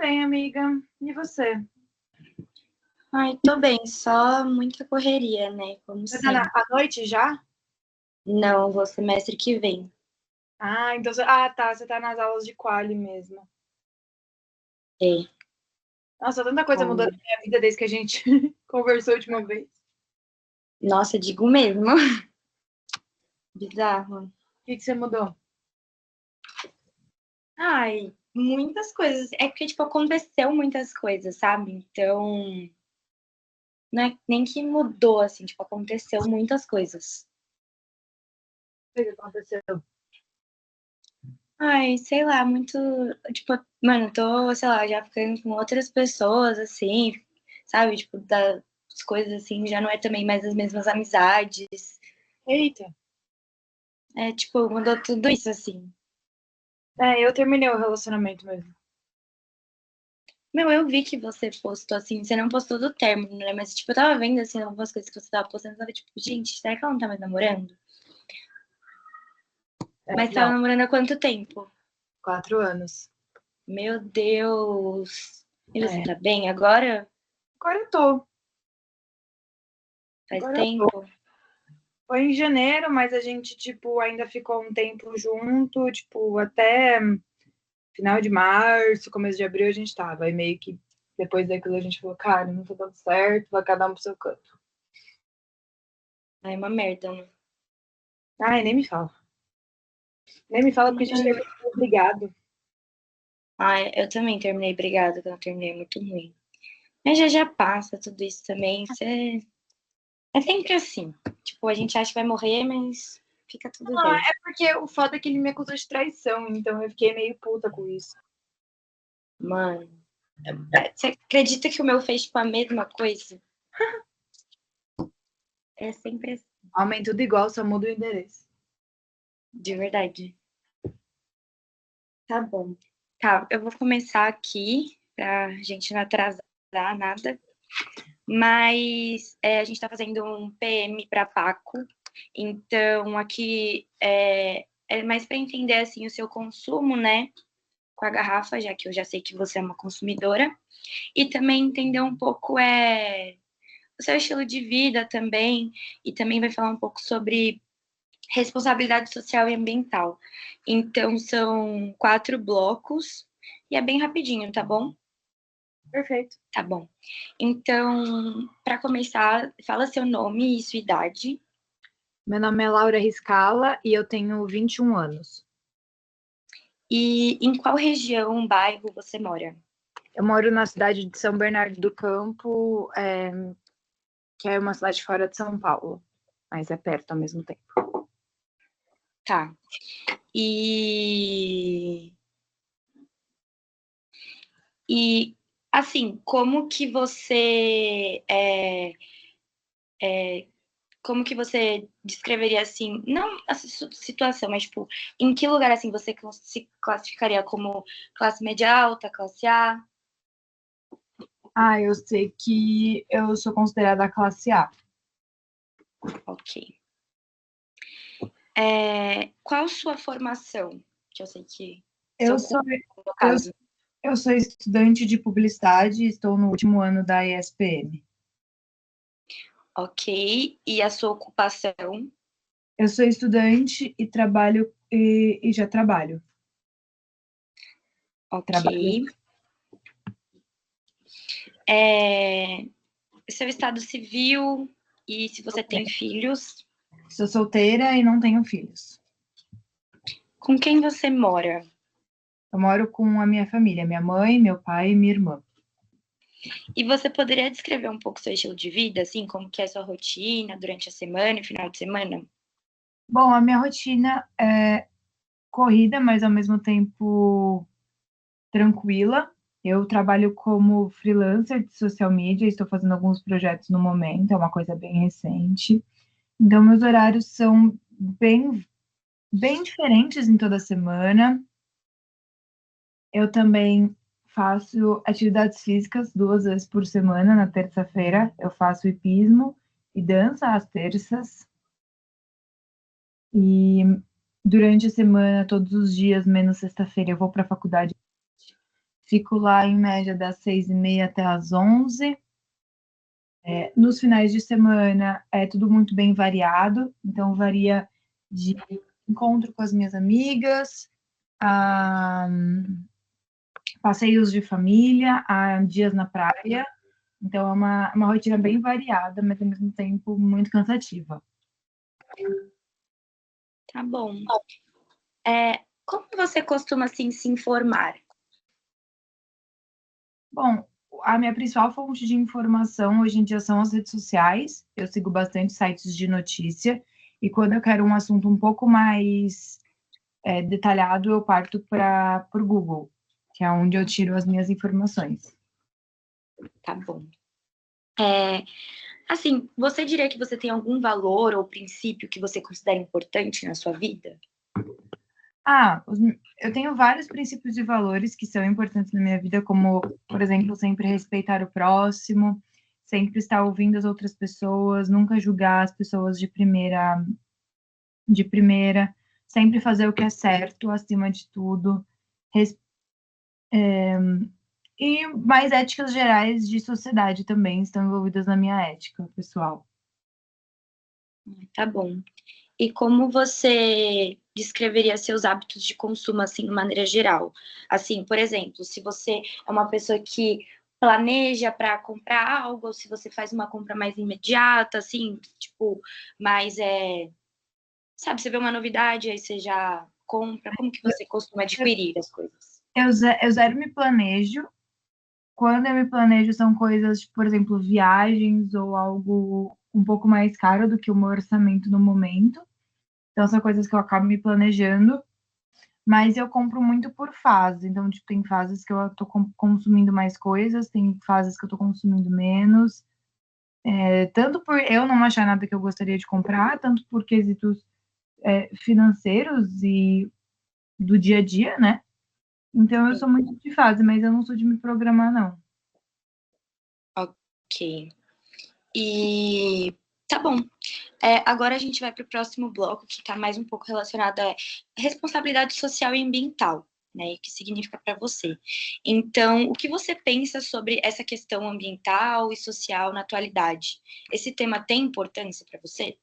bem, amiga. E você? Ai, tô bem, só muita correria, né? Como Você tá sempre. à noite já? Não, vou semestre que vem. Ah, então tá. Você tá nas aulas de quali mesmo. É. Nossa, tanta coisa mudou na Ai, minha vida desde que a gente conversou a última vez. O nossa, digo mesmo. Bizarro. que você mudou? Ai, muitas coisas. É porque, tipo, aconteceu muitas coisas, sabe? Então, não é nem que mudou, assim, tipo, aconteceu muitas coisas. O que aconteceu? Ai, sei lá, muito. Tipo, mano, tô, sei lá, já ficando com outras pessoas, assim, sabe? Tipo, das coisas assim, já não é também mais as mesmas amizades. Eita. É, tipo, mudou tudo isso, assim. Eu terminei o relacionamento mesmo. Meu, eu vi que você postou, assim, você não postou do término, né? Mas, tipo, eu tava vendo, assim, algumas coisas que você tava postando, eu tava tipo, gente, será que ela não tá mais namorando? Mas tava Não, namorando há quanto tempo? 4 anos. Meu Deus! E você É. tá bem agora? Agora eu tô. Faz Agora eu tô. tempo? Foi em janeiro, mas a gente, tipo, ainda ficou um tempo junto, tipo, até final de março, começo de abril a gente tava. Aí meio que depois daquilo a gente falou, cara, não tá dando certo, vai cada um pro seu canto. Ai, uma merda, né? Ai, nem me fala. Nem me fala porque a gente terminou brigado. Ai, eu também terminei brigada, quando eu terminei muito ruim. Mas já passa tudo isso também. É sempre assim. Tipo, a gente acha que vai morrer, mas fica tudo Ah, bem. é porque o foda é que ele me acusou de traição, então eu fiquei meio puta com isso. Mano, você acredita que o meu fez, tipo, a mesma coisa? É sempre assim, Aumenta tudo igual, só muda o endereço. de verdade. Tá bom. Tá, eu vou começar aqui, pra gente não atrasar nada. Mas a gente está fazendo um PM para Paco, então aqui é mais para entender assim o seu consumo, né, com a garrafa, já que eu já sei que você é uma consumidora, e também entender um pouco o seu estilo de vida também, e também vai falar um pouco sobre responsabilidade social e ambiental. Então são 4 blocos e é bem rapidinho, tá bom? Perfeito. Tá bom. Então, para começar, fala seu nome e sua idade. Meu nome é Laura Riscala e eu tenho 21 anos. E em qual região, bairro você mora? Eu moro na cidade de São Bernardo do Campo, que é uma cidade fora de São Paulo, mas é perto ao mesmo tempo. Tá. E, e assim, como que você descreveria assim, não a situação, mas tipo, em que lugar assim você se classificaria como classe média alta, classe A? Ah, eu sei que eu sou considerada a classe A. Ok. Qual sua formação? Que eu sei que Eu são sou, no eu, caso. eu sou estudante de publicidade e estou no último ano da ESPM. Ok. E a sua ocupação? Eu sou estudante e trabalho e já trabalho. Ok. Trabalho. É, seu estado civil e se você tem filhos, Sou solteira e não tenho filhos. com quem você mora? Eu moro com a minha família, minha mãe, meu pai e minha irmã. E você poderia descrever um pouco seu estilo de vida, assim, como que é sua rotina durante a semana e final de semana? Bom, a minha rotina é corrida, mas ao mesmo tempo tranquila. Eu trabalho como freelancer de social media, estou fazendo alguns projetos no momento, é uma coisa bem recente. Então, meus horários são bem diferentes em toda semana. Eu também faço atividades físicas 2 vezes por semana. Na terça-feira, eu faço hipismo e dança às terças. E durante a semana, todos os dias, menos sexta-feira, eu vou para a faculdade. Fico lá em média das 6h30 até as 11. Nos finais de semana é tudo muito bem variado, então varia de encontro com as minhas amigas, a passeios de família, a dias na praia. Então é uma rotina bem variada, mas ao mesmo tempo muito cansativa. Tá bom. Como você costuma, assim, se informar? Bom, a minha principal fonte de informação hoje em dia são as redes sociais. Eu sigo bastante sites de notícia. E quando eu quero um assunto um pouco mais detalhado, eu parto para o Google, que é onde eu tiro as minhas informações. Tá bom. Assim, você diria que você tem algum valor ou princípio que você considera importante na sua vida? Eu tenho vários princípios e valores que são importantes na minha vida, como, por exemplo, sempre respeitar o próximo, sempre estar ouvindo as outras pessoas, nunca julgar as pessoas de primeira, sempre fazer o que é certo acima de tudo, e mais éticas gerais de sociedade também estão envolvidas na minha ética pessoal. Tá bom. E como você descreveria seus hábitos de consumo, assim, de maneira geral? Assim, por exemplo, se você é uma pessoa que planeja para comprar algo, ou se você faz uma compra mais imediata, assim, tipo, mais sabe, você vê uma novidade, aí você já compra. Como que você costuma adquirir as coisas? Eu zero me planejo. Quando eu me planejo, são coisas, por exemplo, viagens ou algo um pouco mais caro do que o meu orçamento no momento. Então, são coisas que eu acabo me planejando, mas eu compro muito por fase. Então, tipo, tem fases que eu tô consumindo mais coisas, tem fases que eu tô consumindo menos. Tanto por eu não achar nada que eu gostaria de comprar, tanto por quesitos financeiros e do dia a dia, né? Então, eu sou muito de fase, mas eu não sou de me programar, não. Ok. E tá bom. Agora a gente vai para o próximo bloco, que está mais um pouco relacionado à responsabilidade social e ambiental, né? O que significa para você. Então, o que você pensa sobre essa questão ambiental e social na atualidade? Esse tema tem importância para você?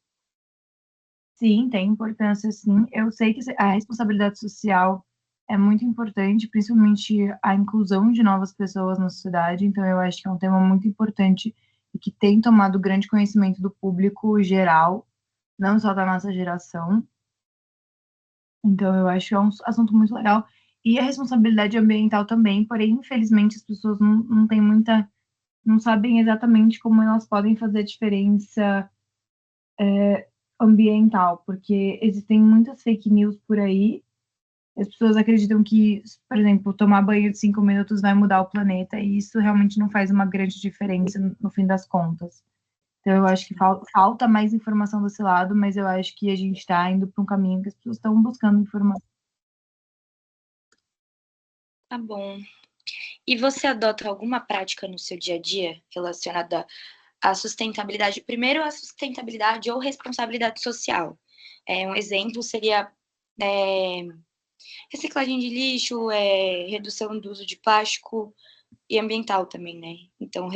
Sim, tem importância, sim. Eu sei que a responsabilidade social é muito importante, principalmente a inclusão de novas pessoas na sociedade. Então, eu acho que é um tema muito importante e que tem tomado grande conhecimento do público geral, não só da nossa geração. Então, eu acho que é um assunto muito legal. E a responsabilidade ambiental também, porém, infelizmente, as pessoas não têm muita, não sabem exatamente como elas podem fazer diferença ambiental, porque existem muitas fake news por aí. As pessoas acreditam que, por exemplo, tomar banho de 5 minutos vai mudar o planeta, e isso realmente não faz uma grande diferença no fim das contas. Então, eu acho que falta mais informação desse lado, mas eu acho que a gente está indo para um caminho que as pessoas estão buscando informação. Tá bom. E você adota alguma prática no seu dia a dia relacionada à sustentabilidade? Primeiro, a sustentabilidade ou responsabilidade social. Um exemplo seria reciclagem de lixo, redução do uso de plástico e ambiental também, né? Então,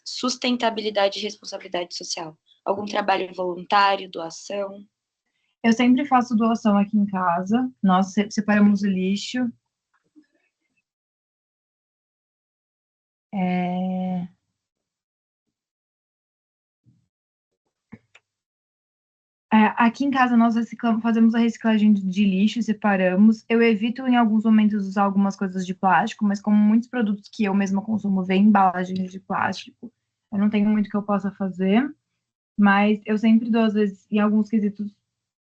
sustentabilidade e responsabilidade social. Algum trabalho voluntário, doação? Eu sempre faço doação aqui em casa, nós separamos o lixo. Aqui em casa nós fazemos a reciclagem de lixo, separamos. Eu evito em alguns momentos usar algumas coisas de plástico, mas como muitos produtos que eu mesma consumo vêm em embalagens de plástico, eu não tenho muito que eu possa fazer. Mas eu sempre dou, às vezes, em alguns quesitos,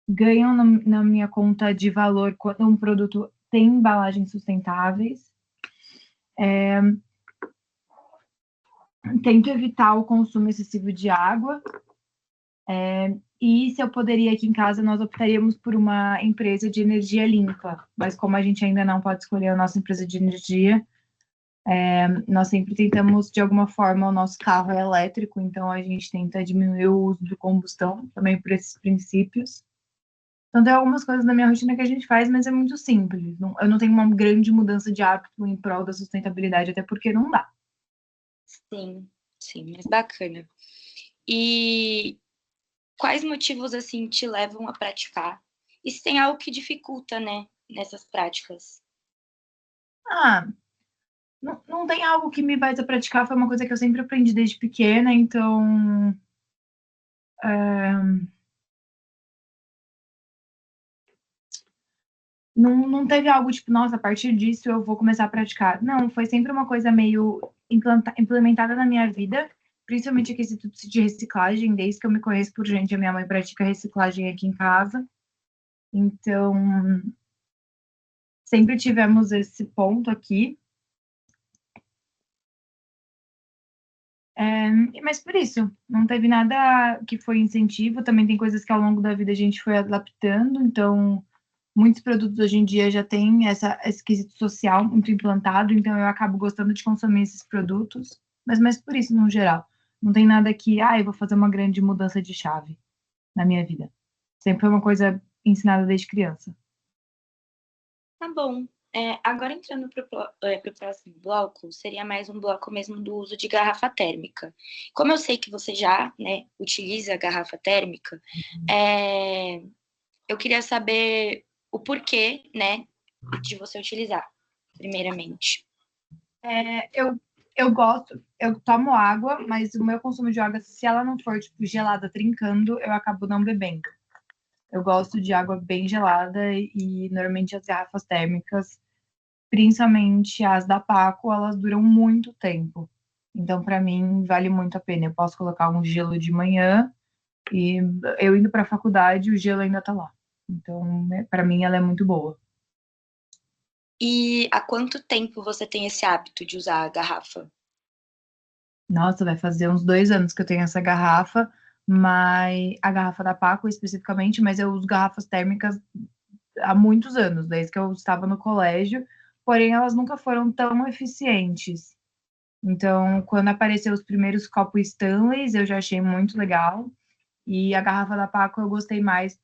ganham na minha conta de valor quando um produto tem embalagens sustentáveis. Tento evitar o consumo excessivo de água. E se eu poderia aqui em casa, nós optaríamos por uma empresa de energia limpa. Mas como a gente ainda não pode escolher a nossa empresa de energia, nós sempre tentamos, de alguma forma, o nosso carro é elétrico, então a gente tenta diminuir o uso de combustão, também por esses princípios. Então, tem algumas coisas na minha rotina que a gente faz, mas é muito simples. Eu não tenho uma grande mudança de hábito em prol da sustentabilidade, até porque não dá. Sim, sim, mas bacana. E quais motivos, assim, te levam a praticar? E se tem algo que dificulta, né, nessas práticas? Ah, não tem algo que me faz a praticar, foi uma coisa que eu sempre aprendi desde pequena, então. Não teve algo tipo, nossa, a partir disso eu vou começar a praticar. Não, foi sempre uma coisa meio implementada na minha vida, principalmente aqui de reciclagem, desde que eu me conheço por gente, a minha mãe pratica reciclagem aqui em casa. Então, sempre tivemos esse ponto aqui. Mas por isso, não teve nada que foi incentivo. Também tem coisas que ao longo da vida a gente foi adaptando. Então, muitos produtos hoje em dia já têm esse quesito social muito implantado. Então, eu acabo gostando de consumir esses produtos. Mas por isso, no geral, não tem nada que, eu vou fazer uma grande mudança de chave na minha vida. Sempre foi uma coisa ensinada desde criança. Tá bom. Agora entrando para o próximo bloco, seria mais um bloco mesmo do uso de garrafa térmica. Como eu sei que você já, né, utiliza a garrafa térmica, eu queria saber o porquê, né, de você utilizar, primeiramente. Eu gosto, eu tomo água, mas o meu consumo de água, se ela não for, tipo, gelada, trincando, eu acabo não bebendo. Eu gosto de água bem gelada e normalmente as garrafas térmicas, principalmente as da Paco, elas duram muito tempo. Então, para mim, vale muito a pena. Eu posso colocar um gelo de manhã e eu indo para a faculdade, o gelo ainda tá lá. Então, para mim, ela é muito boa. E há quanto tempo você tem esse hábito de usar a garrafa? Nossa, vai fazer uns 2 anos que eu tenho essa garrafa, mas a garrafa da Paco especificamente, mas eu uso garrafas térmicas há muitos anos, desde que eu estava no colégio, porém elas nunca foram tão eficientes. Então, quando apareceu os primeiros copos Stanleys, eu já achei muito legal. E a garrafa da Paco eu gostei mais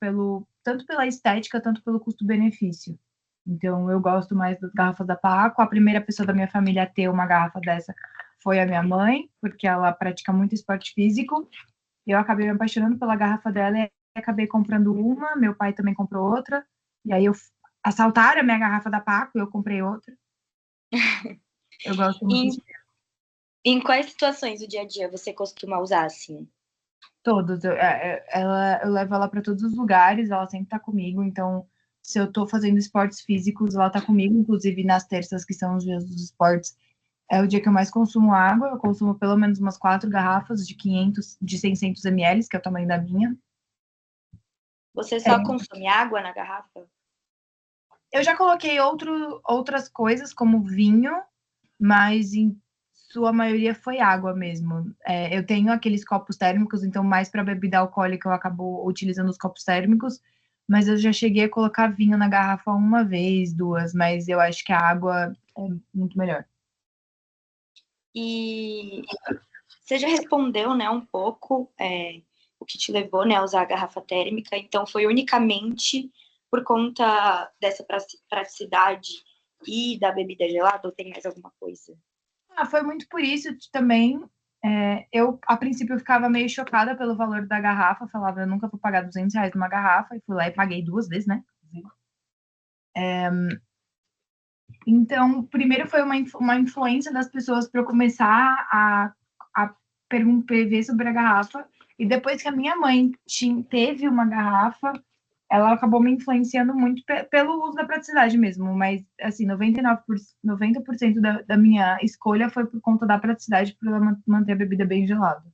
tanto pela estética, tanto pelo custo-benefício. Então, eu gosto mais das garrafas da Paco. A primeira pessoa da minha família a ter uma garrafa dessa foi a minha mãe, porque ela pratica muito esporte físico. Eu acabei me apaixonando pela garrafa dela e acabei comprando uma. Meu pai também comprou outra. E aí assaltaram a minha garrafa da Paco e eu comprei outra. Eu gosto muito de Em, em quais situações do dia a dia você costuma usar assim? todos. Eu levo ela para todos os lugares, ela sempre tá comigo. Então, se eu tô fazendo esportes físicos, ela tá comigo, inclusive nas terças, que são os dias dos esportes. É o dia que eu mais consumo água. Eu consumo pelo menos umas 4 garrafas de 500, de 600 ml, que é o tamanho da minha. Você É, só consome água na garrafa? eu já coloquei outras coisas, como vinho, mas em sua maioria foi água mesmo. Eu tenho aqueles copos térmicos, então mais para bebida alcoólica eu acabo utilizando os copos térmicos, mas eu já cheguei a colocar vinho na garrafa uma vez, duas, mas eu acho que a água é muito melhor. E você já respondeu, né, um pouco o que te levou, né, a usar a garrafa térmica. Então, foi unicamente por conta dessa praticidade e da bebida gelada, ou tem mais alguma coisa? Foi muito por isso também. Eu, a princípio, ficava meio chocada pelo valor da garrafa, falava, eu nunca vou pagar R$ 200 numa garrafa, e fui lá e paguei 2 vezes, né? Então, primeiro foi uma influência das pessoas para eu começar a ver sobre a garrafa. E depois que a minha mãe teve uma garrafa, ela acabou me influenciando muito pelo uso da praticidade mesmo. Mas, assim, 90% da minha escolha foi por conta da praticidade, por ela manter a bebida bem gelada.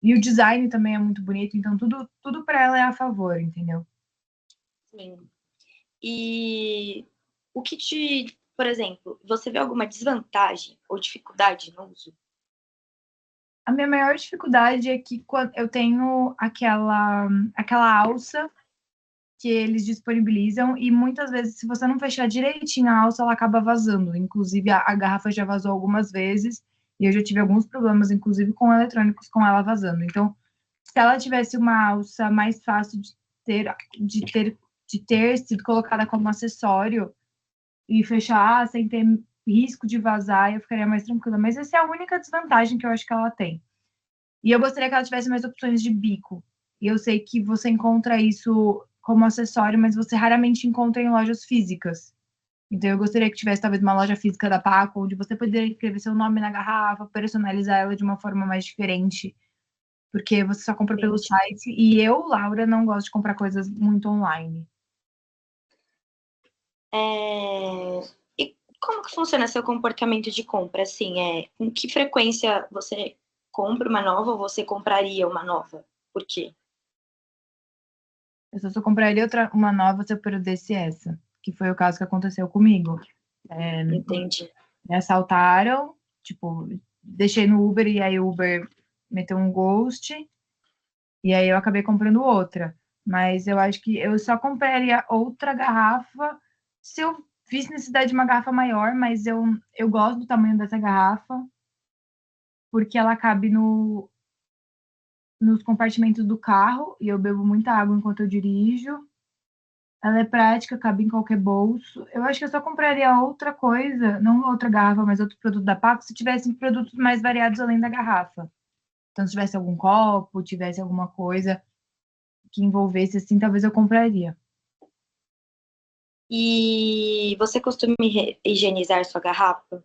E o design também é muito bonito, então tudo para ela é a favor, entendeu? Sim. E o que por exemplo, você vê alguma desvantagem ou dificuldade no uso? A minha maior dificuldade é que quando eu tenho aquela alça que eles disponibilizam e muitas vezes, se você não fechar direitinho a alça, ela acaba vazando. Inclusive, a garrafa já vazou algumas vezes e eu já tive alguns problemas, inclusive com eletrônicos, com ela vazando. Então, se ela tivesse uma alça mais fácil de de ter sido colocada como acessório e fechar sem ter risco de vazar, eu ficaria mais tranquila. Mas essa é a única desvantagem que eu acho que ela tem. E eu gostaria que ela tivesse mais opções de bico. E eu sei que você encontra isso como acessório, mas você raramente encontra em lojas físicas. Então eu gostaria que tivesse talvez uma loja física da Paco, onde você poderia escrever seu nome na garrafa, personalizar ela de uma forma mais diferente, porque você só compra pelo site. E eu, Laura, não gosto de comprar coisas muito online. E como que funciona seu comportamento de compra? Assim, com que frequência você compra uma nova ou você compraria uma nova? Por quê? Eu só compraria uma nova se eu perdesse essa, que foi o caso que aconteceu comigo. Entendi. Me assaltaram, tipo, deixei no Uber e aí o Uber meteu um ghost, e aí eu acabei comprando outra. Mas eu acho que eu só compraria outra garrafa se eu visse necessidade de uma garrafa maior, mas eu gosto do tamanho dessa garrafa, porque ela cabe nos compartimentos do carro, e eu bebo muita água enquanto eu dirijo. Ela é prática, cabe em qualquer bolso. Eu acho que eu só compraria outra coisa, não outra garrafa, mas outro produto da Paco, se tivessem produtos mais variados além da garrafa. Então, se tivesse algum copo, tivesse alguma coisa que envolvesse assim, talvez eu compraria. E você costuma higienizar sua garrafa?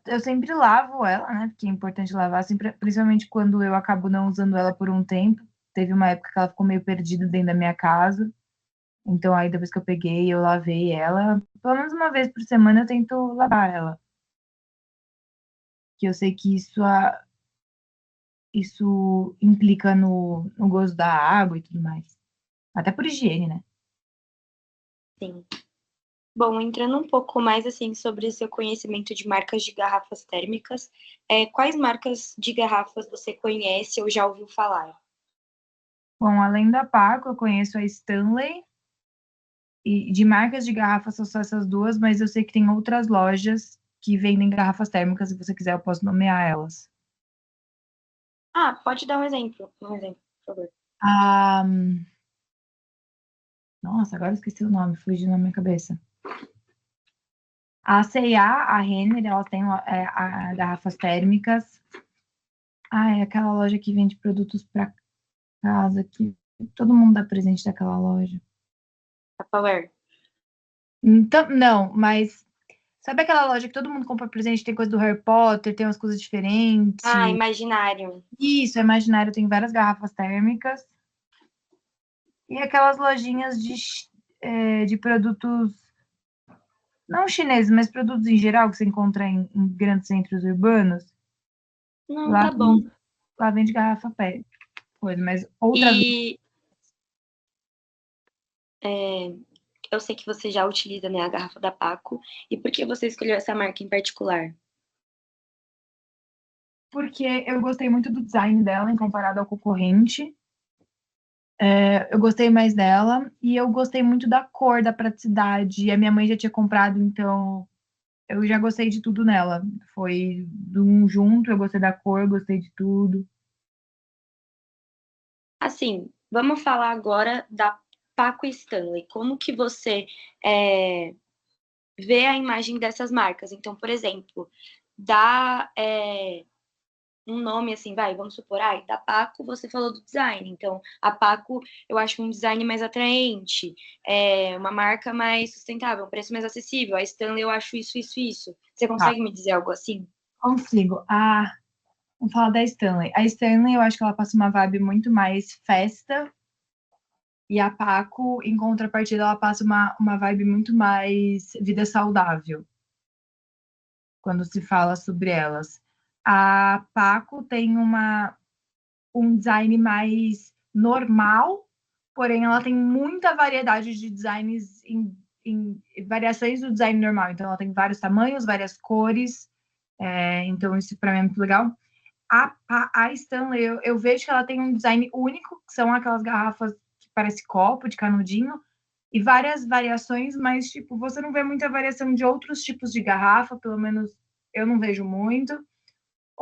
Eu sempre lavo ela, né? Porque é importante lavar, sempre, principalmente quando eu acabo não usando ela por um tempo. Teve uma época que ela ficou meio perdida dentro da minha casa. Então, aí, depois que eu peguei, eu lavei ela. Pelo menos uma vez por semana eu tento lavar ela. Que eu sei que isso implica no gosto da água e tudo mais. Até por higiene, né? Sim. Bom, entrando um pouco mais assim sobre seu conhecimento de marcas de garrafas térmicas, quais marcas de garrafas você conhece ou já ouviu falar? Bom, além da Paco, eu conheço a Stanley. E de marcas de garrafas são só essas duas, mas eu sei que tem outras lojas que vendem garrafas térmicas. Se você quiser, eu posso nomear elas. Ah, pode dar um exemplo, por favor. Ah, nossa, agora eu esqueci o nome, fugiu na minha cabeça. A C&A, a Renner, elas têm garrafas térmicas. É aquela loja que vende produtos para casa, que todo mundo dá presente daquela loja. Tupperware. Então, não, mas sabe aquela loja que todo mundo compra presente, tem coisa do Harry Potter, tem umas coisas diferentes? Ah, Imaginário. Isso, é Imaginário tem várias garrafas térmicas. E aquelas lojinhas de produtos, não chineses, mas produtos em geral, que você encontra em grandes centros urbanos. Não, Lá, tá bom. lá vende garrafa pé, coisa, mas outras. E eu sei que você já utiliza, né, a garrafa da Paco. E por que você escolheu essa marca em particular? Porque eu gostei muito do design dela em comparado ao concorrente. Eu gostei mais dela e eu gostei muito da cor, da praticidade. A minha mãe já tinha comprado, então eu já gostei de tudo nela. Foi do um junto, eu gostei da cor, eu gostei de tudo. Assim, vamos falar agora da Paco Stanley. Como que você é, vê a imagem dessas marcas? Então, por exemplo, dá um nome assim, vamos supor, da Paco você falou do design. Então, a Paco eu acho um design mais atraente, uma marca mais sustentável, um preço mais acessível. A Stanley eu acho isso, isso, isso. Você Tá, consegue me dizer algo assim? consigo. Vamos falar da Stanley. A Stanley, eu acho que ela passa uma vibe muito mais festa. E a Paco, em contrapartida, ela passa uma vibe muito mais vida saudável. Quando se fala sobre elas. A Paco tem um design mais normal, porém ela tem muita variedade de designs em variações do design normal. Então ela tem vários tamanhos, várias cores. Então isso para mim é muito legal. A Stanley, eu vejo que ela tem um design único, que são aquelas garrafas que parece copo, de canudinho, e várias variações, mas, tipo, você não vê muita variação de outros tipos de garrafa, pelo menos eu não vejo muito.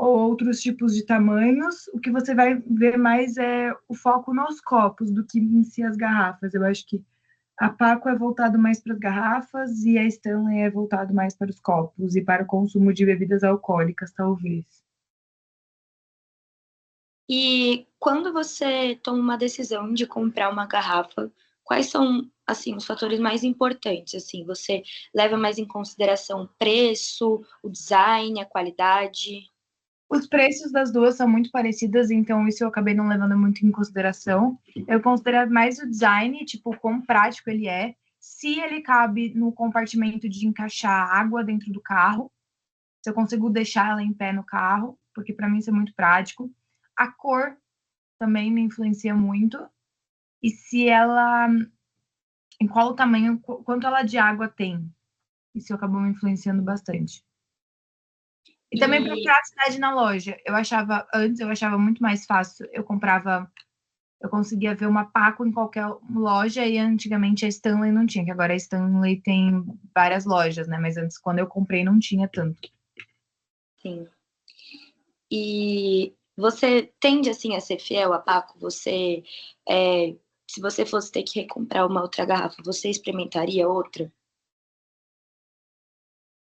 ou outros tipos de tamanhos, o que você vai ver mais é o foco nos copos do que em si as garrafas. Eu acho que a Paco é voltado mais para as garrafas e a Stanley é voltado mais para os copos e para o consumo de bebidas alcoólicas, talvez. E quando você toma uma decisão de comprar uma garrafa, quais são, assim, os fatores mais importantes? Assim, você leva mais em consideração o preço, o design, a qualidade? Os preços das duas são muito parecidas, então isso eu acabei não levando muito em consideração. Eu considero mais o design, tipo, quão prático ele é, se ele cabe no compartimento de encaixar água dentro do carro, se eu consigo deixar ela em pé no carro, porque para mim isso é muito prático. A cor também me influencia muito. E se ela, em qual o tamanho, quanto ela de água tem. Isso acabou me influenciando bastante. E também para E, praticidade na loja. Antes eu achava muito mais fácil. Eu conseguia ver uma Paco em qualquer loja e antigamente a Stanley não tinha, que agora a Stanley tem várias lojas, né? Mas antes, quando eu comprei, não tinha tanto. sim. E você tende, assim, a ser fiel a Paco? Você, se você fosse ter que recomprar uma outra garrafa, você experimentaria outra?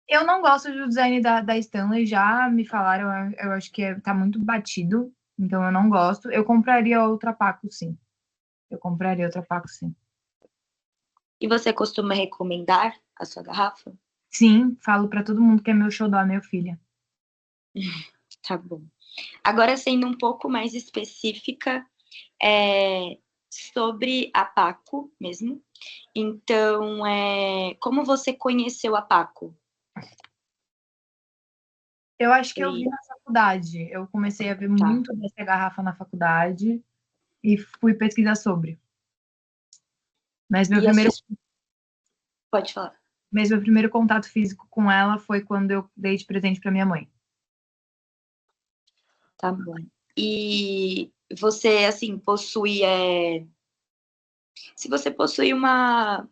Eu não gosto do design da Stanley, já me falaram, eu acho que tá muito batido, então eu não gosto. Eu compraria outra Paco, sim. Eu compraria outra Paco, sim. E você costuma recomendar a sua garrafa? Sim, falo para todo mundo que é meu xodó, minha filha. Tá bom. Agora, sendo um pouco mais específica, é, sobre a Paco mesmo. Então, como você conheceu a Paco? Eu acho que eu vi Foi, na faculdade. Eu comecei a ver tá. muito dessa garrafa na faculdade e fui pesquisar sobre. Mas E a sua... Pode falar. meu primeiro contato físico com ela foi quando eu dei de presente para minha mãe. Tá bom. E você, assim, possui... se você possui uma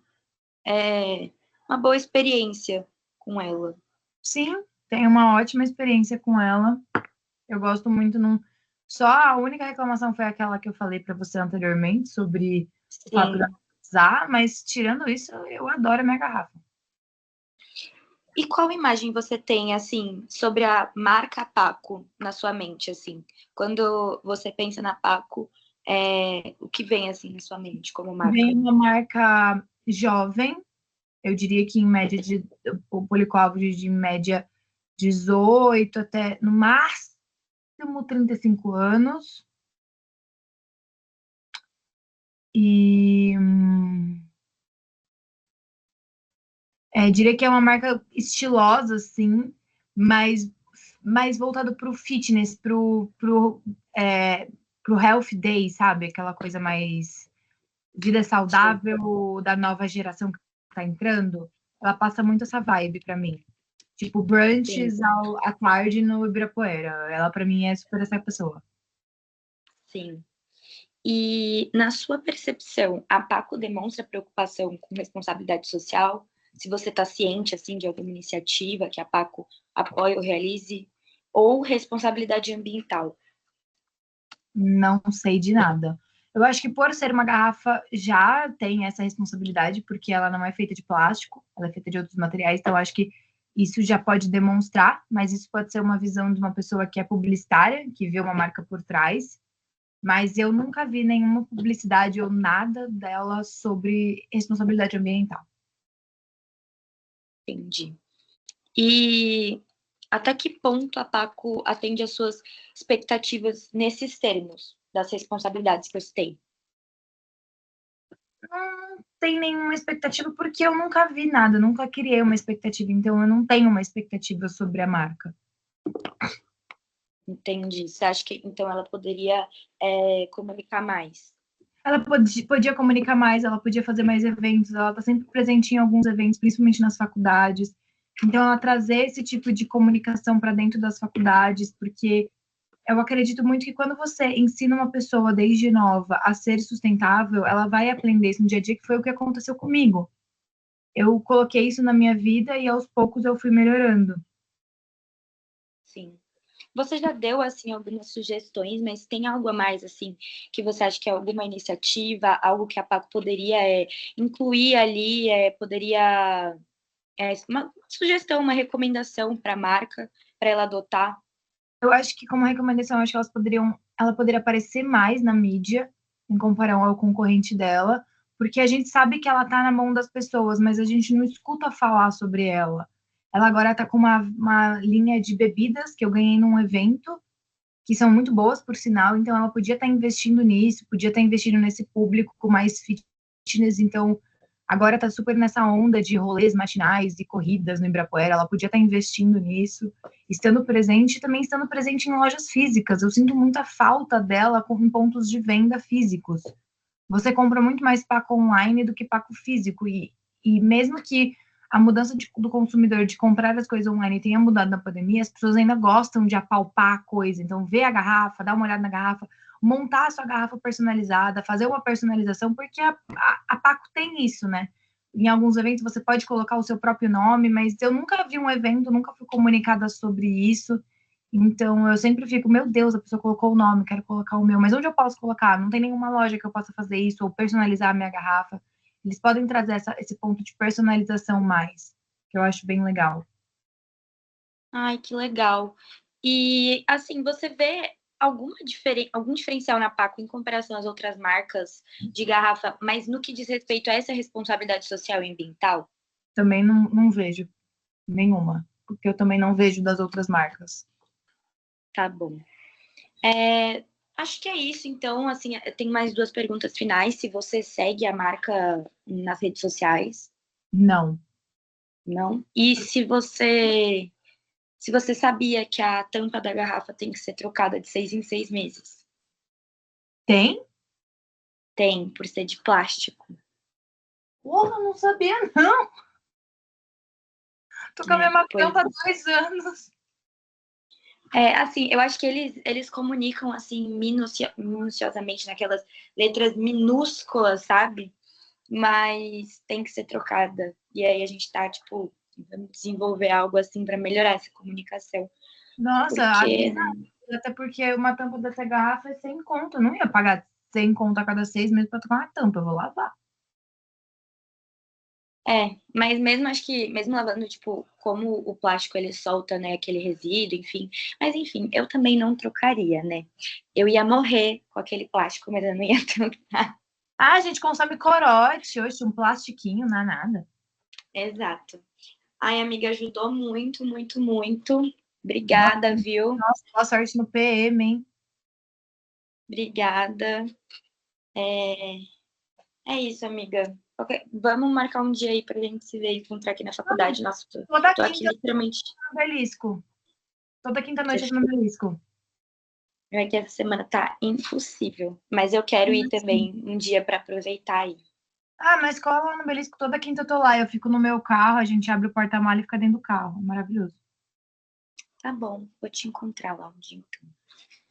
boa experiência com ela. Sim, tenho uma ótima experiência com ela. Eu gosto muito. Só a única reclamação foi aquela que eu falei para você anteriormente sobre o fato de Sim. usar, mas tirando isso, eu adoro a minha garrafa. E qual imagem você tem, assim, sobre a marca Paco na sua mente, assim? Quando você pensa na Paco, o que vem, assim, na sua mente como Vem marca? uma marca jovem, eu diria que em média o público-alvo de média 18 até no máximo 35 anos. E diria que é uma marca estilosa, assim, mas mais voltado para o fitness, pro Health Day, sabe? Aquela coisa mais vida Sim, saudável da nova geração que está entrando. Ela passa muito essa vibe para mim. Tipo, sim, brunches à tarde no Ibirapuera. Ela, para mim, é super essa pessoa. sim. E na sua percepção, a Paco demonstra preocupação com responsabilidade social? Se você está ciente, assim, de alguma iniciativa que a Paco apoia ou realize? Ou responsabilidade ambiental? Não sei de nada. Eu acho que por ser uma garrafa já tem essa responsabilidade, porque ela não é feita de plástico, ela é feita de outros materiais, então eu acho que isso já pode demonstrar, mas isso pode ser uma visão de uma pessoa que é publicitária, que vê uma marca por trás, mas eu nunca vi nenhuma publicidade ou nada dela sobre responsabilidade ambiental. Entendi. E até que ponto a Paco atende às suas expectativas nesses termos, das responsabilidades que você tem? Não tem nenhuma expectativa, porque eu nunca vi nada, nunca criei uma expectativa, então eu não tenho uma expectativa sobre a marca. Entendi. Você acha que então ela poderia comunicar mais? Ela podia comunicar mais, ela podia fazer mais eventos, ela está sempre presente em alguns eventos, principalmente nas faculdades. Então, ela trazer esse tipo de comunicação para dentro das faculdades, porque eu acredito muito que quando você ensina uma pessoa desde nova a ser sustentável, ela vai aprender isso no dia a dia, que foi o que aconteceu comigo. Eu coloquei isso na minha vida e aos poucos eu fui melhorando. Sim. você já deu, assim, algumas sugestões, mas tem algo a mais, assim, que você acha que é alguma iniciativa, algo que a Paco poderia incluir ali, poderia... uma sugestão, uma recomendação para a marca, para ela adotar? Eu acho que, como recomendação, eu acho que ela poderia aparecer mais na mídia, em comparação ao concorrente dela, porque a gente sabe que ela tá na mão das pessoas, mas a gente não escuta falar sobre ela. Ela agora tá com uma linha de bebidas que eu ganhei num evento, que são muito boas, por sinal, então ela podia estar investindo nisso, podia estar investindo nesse público com mais fitness, então agora está super nessa onda de rolês matinais e corridas no Ibirapuera, ela podia estar investindo nisso, estando presente e também estando presente em lojas físicas. Eu sinto muita falta dela em pontos de venda físicos. Você compra muito mais Paco online do que Paco físico, e mesmo que a mudança do consumidor de comprar as coisas online tenha mudado na pandemia, as pessoas ainda gostam de apalpar a coisa. Então, ver a garrafa, dar uma olhada na garrafa, montar a sua garrafa personalizada, fazer uma personalização, porque a Paco tem isso, né? Em alguns eventos você pode colocar o seu próprio nome, mas eu nunca vi um evento, nunca fui comunicada sobre isso. Então, eu sempre fico, meu Deus, a pessoa colocou o nome, quero colocar o meu, mas onde eu posso colocar? Não tem nenhuma loja que eu possa fazer isso, ou personalizar a minha garrafa. Eles podem trazer esse ponto de personalização mais, que eu acho bem legal. Ai, que legal. E, assim, você vê algum diferencial na Paco em comparação às outras marcas de garrafa, mas no que diz respeito a essa responsabilidade social e ambiental? Também não vejo nenhuma, porque eu também não vejo das outras marcas. Tá bom. Acho que é isso, então, assim, eu tenho mais duas perguntas finais. Se você segue a marca nas redes sociais, Não. não? E se você sabia que a tampa da garrafa tem que ser trocada de 6 em 6 meses? Tem? Tem, por ser de plástico. Porra, não sabia, não. Tô com a mesma Pois tampa há 2 anos. assim, eu acho que eles comunicam, assim, minuciosamente naquelas letras minúsculas, sabe? Mas tem que ser trocada. E aí a gente tá, tipo, tentando desenvolver algo assim para melhorar essa comunicação. Nossa, Porque, né? até porque uma tampa dessa garrafa é 100 conto. Eu não ia pagar 100 conto a cada 6 meses para trocar uma tampa. Eu vou lavar. Mas mesmo acho que, mesmo lavando, tipo, como o plástico ele solta, né, aquele resíduo, enfim. Mas enfim, eu também não trocaria, né? Eu ia morrer com aquele plástico, mas eu não ia trocar. Ah, a gente consome corote. Oxe, um plastiquinho, não é nada. Exato. Ai, amiga, ajudou muito, muito, muito. Nossa, Obrigada, viu? nossa, boa sorte no PM, hein? Obrigada. É, é isso, amiga. Vamos marcar um dia aí pra gente se ver e encontrar aqui na faculdade. Nossa, Toda tô aqui quinta literalmente. no Belisco. Toda quinta-noite aqui no Belisco. Vai que essa semana tá impossível. Mas eu quero ir também um dia pra aproveitar aí. Ah, mas cola lá no Belisco, toda quinta eu tô lá. Eu fico no meu carro, a gente abre o porta-malas e fica dentro do carro. Maravilhoso. Tá bom, vou te encontrar lá um dia então.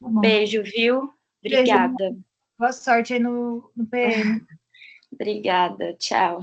Tá bom. Beijo, viu? Beijo, Obrigada. boa sorte aí no PM. Obrigada, tchau.